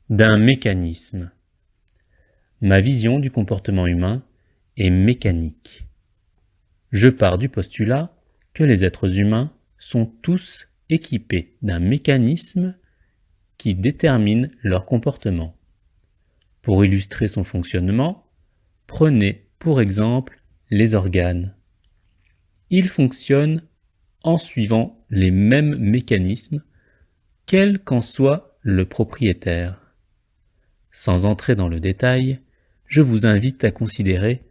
d'un mécanisme. Ma vision du comportement humain est mécanique. Je pars du postulat que les êtres humains sont tous équipés d'un mécanisme qui détermine leur comportement. Pour illustrer son fonctionnement, prenez pour exemple les organes. Ils fonctionnent en suivant les mêmes mécanismes, quel qu'en soit le propriétaire. Sans entrer dans le détail, je vous invite à considérer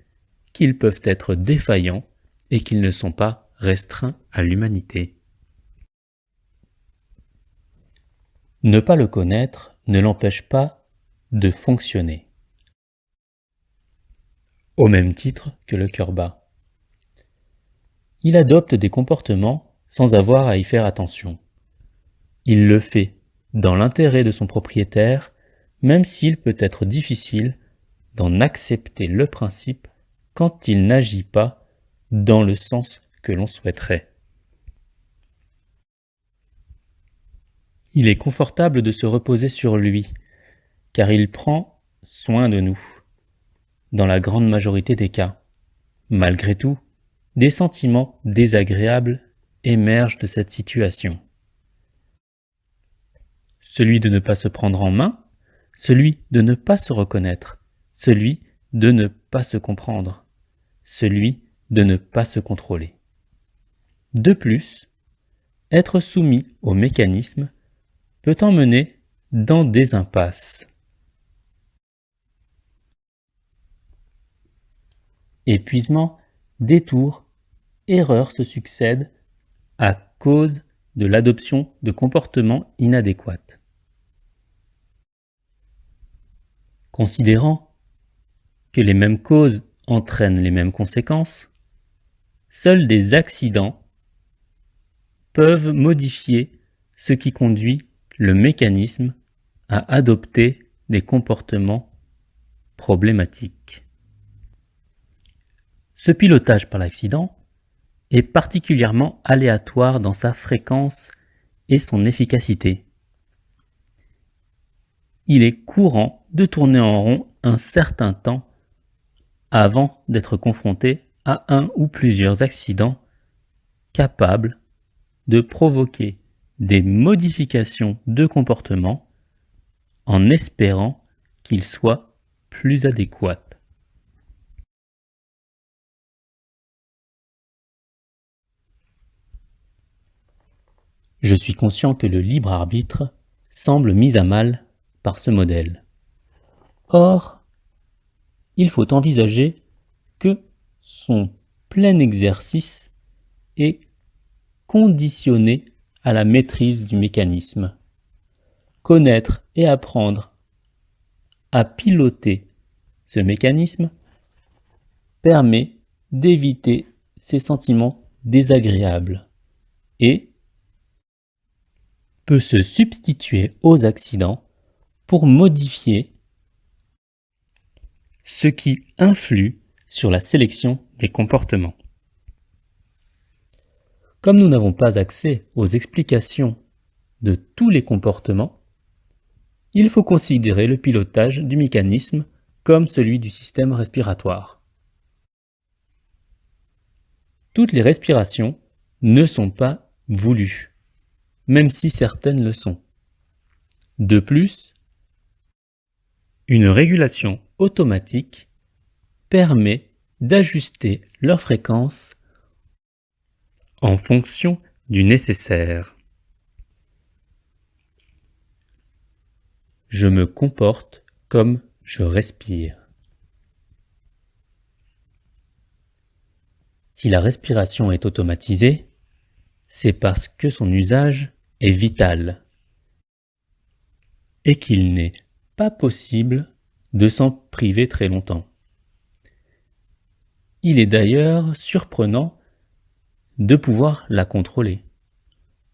qu'ils peuvent être défaillants et qu'ils ne sont pas restreints à l'humanité. Ne pas le connaître ne l'empêche pas de fonctionner. Au même titre que le cœur bas. Il adopte des comportements sans avoir à y faire attention. Il le fait dans l'intérêt de son propriétaire, même s'il peut être difficile d'en accepter le principe quand il n'agit pas dans le sens que l'on souhaiterait. Il est confortable de se reposer sur lui, car il prend soin de nous, dans la grande majorité des cas. Malgré tout, des sentiments désagréables émergent de cette situation. Celui de ne pas se prendre en main, celui de ne pas se reconnaître, celui de ne pas se comprendre, celui de ne pas se contrôler. De plus, être soumis au mécanisme peut emmener dans des impasses. Épuisement, détours, erreurs se succèdent à cause de l'adoption de comportements inadéquats. Considérant que les mêmes causes entraînent les mêmes conséquences, seuls des accidents peuvent modifier ce qui conduit le mécanisme à adopter des comportements problématiques. Ce pilotage par l'accident est particulièrement aléatoire dans sa fréquence et son efficacité. Il est courant de tourner en rond un certain temps avant d'être confronté à un ou plusieurs accidents capables de provoquer des modifications de comportement en espérant qu'ils soient plus adéquats. Je suis conscient que le libre arbitre semble mis à mal par ce modèle. Or, il faut envisager que son plein exercice est conditionné à la maîtrise du mécanisme. Connaître et apprendre à piloter ce mécanisme permet d'éviter ces sentiments désagréables et peut se substituer aux accidents pour modifier ce qui influe sur la sélection des comportements. Comme nous n'avons pas accès aux explications de tous les comportements, il faut considérer le pilotage du mécanisme comme celui du système respiratoire. Toutes les respirations ne sont pas voulues, même si certaines le sont. De plus, une régulation automatique permet d'ajuster leur fréquence en fonction du nécessaire. Je me comporte comme je respire. Si la respiration est automatisée, c'est parce que son usage est vital et qu'il n'est pas possible de s'en priver très longtemps. Il est d'ailleurs surprenant de pouvoir la contrôler.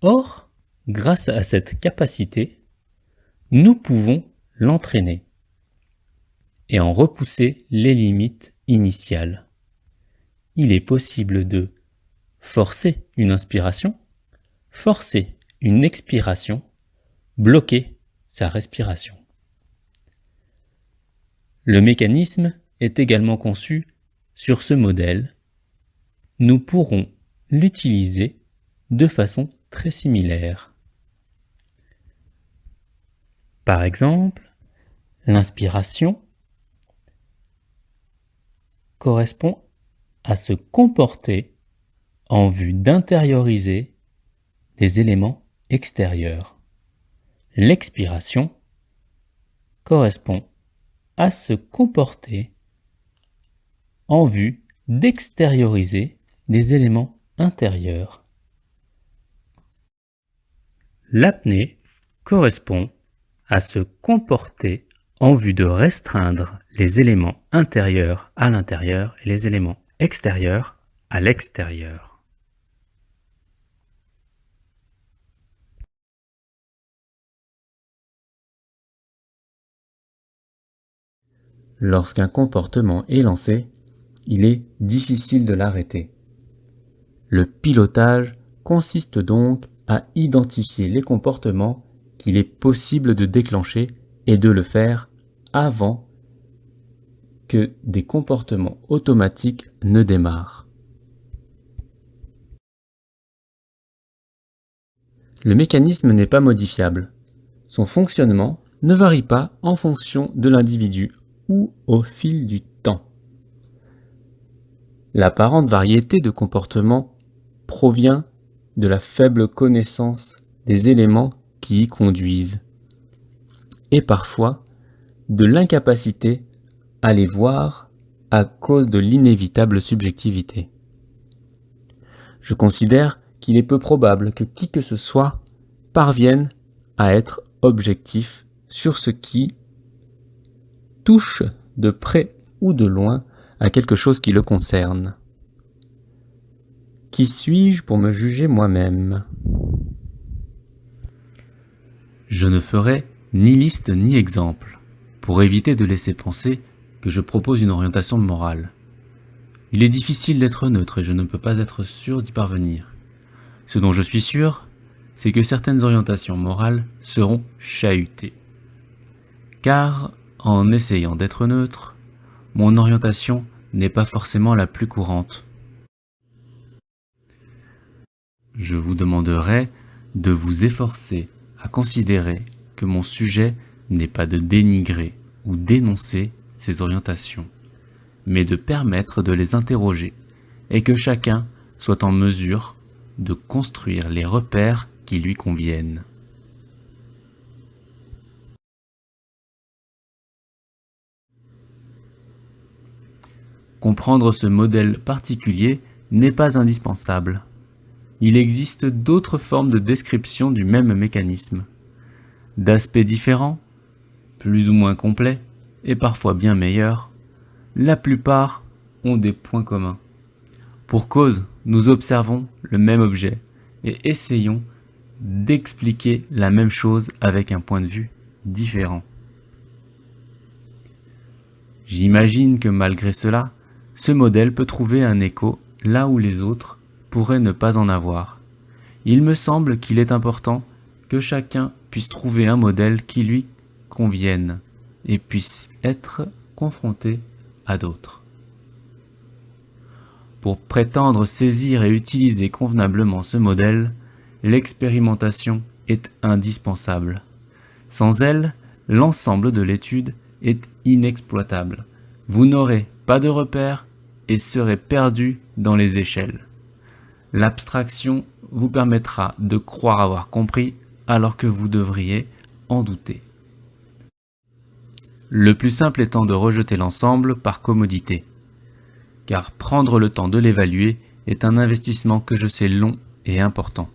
Or, grâce à cette capacité, nous pouvons l'entraîner et en repousser les limites initiales. Il est possible de forcer une inspiration, forcer une expiration, bloquer sa respiration. Le mécanisme est également conçu sur ce modèle. Nous pourrons l'utiliser de façon très similaire. Par exemple, l'inspiration correspond à se comporter en vue d'intérioriser des éléments extérieurs. L'expiration correspond à se comporter en vue d'extérioriser des éléments intérieurs. L'apnée correspond à se comporter en vue de restreindre les éléments intérieurs à l'intérieur et les éléments extérieurs à l'extérieur. Lorsqu'un comportement est lancé, il est difficile de l'arrêter. Le pilotage consiste donc à identifier les comportements qu'il est possible de déclencher et de le faire avant que des comportements automatiques ne démarrent. Le mécanisme n'est pas modifiable. Son fonctionnement ne varie pas en fonction de l'individu ou au fil du temps. L'apparente variété de comportements provient de la faible connaissance des éléments qui y conduisent et parfois de l'incapacité à les voir à cause de l'inévitable subjectivité. Je considère qu'il est peu probable que qui que ce soit parvienne à être objectif sur ce qui touche de près ou de loin à quelque chose qui le concerne. Qui suis-je pour me juger moi-même ? Je ne ferai ni liste ni exemple, pour éviter de laisser penser que je propose une orientation morale. Il est difficile d'être neutre et je ne peux pas être sûr d'y parvenir. Ce dont je suis sûr, c'est que certaines orientations morales seront chahutées. Car, en essayant d'être neutre, mon orientation n'est pas forcément la plus courante. Je vous demanderai de vous efforcer à considérer que mon sujet n'est pas de dénigrer ou dénoncer ces orientations, mais de permettre de les interroger et que chacun soit en mesure de construire les repères qui lui conviennent. Comprendre ce modèle particulier n'est pas indispensable. Il existe d'autres formes de description du même mécanisme, d'aspects différents, plus ou moins complets, et parfois bien meilleurs. La plupart ont des points communs. Pour cause, nous observons le même objet et essayons d'expliquer la même chose avec un point de vue différent. J'imagine que malgré cela, ce modèle peut trouver un écho là où les autres pourraient ne pas en avoir. Il me semble qu'il est important que chacun puisse trouver un modèle qui lui convienne et puisse être confronté à d'autres. Pour prétendre saisir et utiliser convenablement ce modèle, l'expérimentation est indispensable. Sans elle, l'ensemble de l'étude est inexploitable. Vous n'aurez pas de repères et serez perdu dans les échelles. L'abstraction vous permettra de croire avoir compris alors que vous devriez en douter. Le plus simple étant de rejeter l'ensemble par commodité, car prendre le temps de l'évaluer est un investissement que je sais long et important.